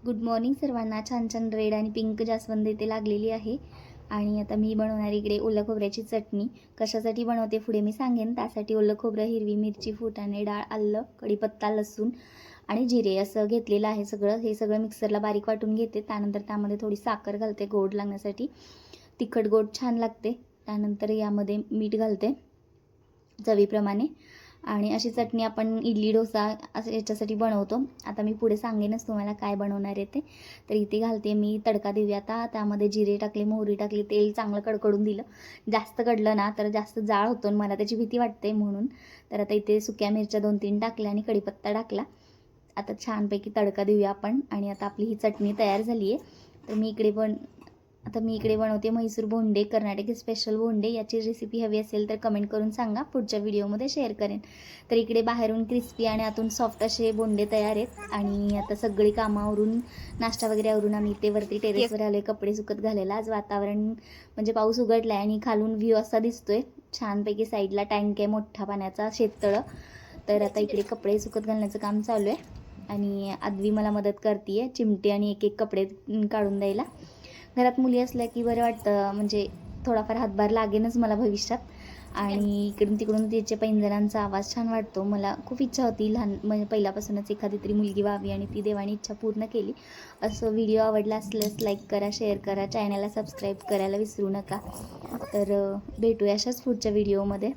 Good morning सर्वांना. छान छान रेड आणि पिंक जास्वंद इथे लागलेली आहे. आणि आता मी बनवणार इकडे ओलं खोबऱ्याची चटणी. कशासाठी बनवते पुढे मी सांगेन. त्यासाठी ओलं खोबरं, हिरवी मिरची, फुटाणे डाळ, आलं, कढीपत्ता, लसूण आणि जिरे असं घेतलेलं आहे. हे सगळं मिक्सरला बारीक वाटून घेते. त्यानंतर त्यामध्ये थोडी साखर घालते गोड लागण्यासाठी. तिखट गोड छान लागते. त्यानंतर यामध्ये मीठ घालते चवीप्रमाणे. आणि अशी चटणी आपण इडली डोसा असं याच्यासाठी बनवतो. आता मी पुढे सांगेनच तुम्हाला काय बनवणार आहे ते. तर इथे घालते मी तडका देऊया. आता त्यामध्ये जिरे टाकले, मोहरी टाकली, तेल चांगलं कडकडून दिलं. जास्त कडलं ना तर जास्त जाळ होतो आणि मला त्याची भीती वाटते म्हणून. तर आता इथे सुक्या मिरच्या 2-3 टाकल्या आणि कढीपत्ता टाकला. आता छानपैकी तडका देऊया आपण. आणि आता आपली ही चटणी तयार झाली आहे. तर मी इकडे बनवते म्हैसूर बोंडे, कर्नाटकी स्पेशल बोंडे. याची रेसिपी हवी असेल तर कमेंट करून सांगा, पुढच्या व्हिडिओमध्ये शेअर करेन. तर इकडे बाहेरून क्रिस्पी आणि आतून सॉफ्ट असे बोंडे तयार आहेत. आणि आता सगळी कामावरून, नाश्ता वगैरे आवरून आम्ही इथे वरती टेरेसवर आलो आहे कपडे सुकत घालायला. आज वातावरण म्हणजे पाऊस उघडला आहे आणि खालून व्ह्यू असा दिसतोय छानपैकी. साईडला टँक आहे मोठा पाण्याचा, शेततळं. तर आता इकडे कपडे सुकत घालण्याचं काम चालू आहे. आणि आदवी मला मदत करते आहे चिमटे आणि एक एक कपडे काढून द्यायला. घरात मुली असल्या की बरं वाटतं, म्हणजे थोडाफार हातभार लागेनच मला भविष्यात. आणि इकडून तिकडून तिच्या पैंजणांचा आवाज छान वाटतो. मला खूप इच्छा होती म्हणजे पहिल्यापासूनच एखादी तरी मुलगी व्हावी आणि ती देवाने इच्छा पूर्ण केली. असं व्हिडिओ आवडला असल्यास लाईक करा, शेअर करा, चॅनलला सबस्क्राईब करायला विसरू नका. तर भेटूया अशाच पुढच्या व्हिडिओमध्ये.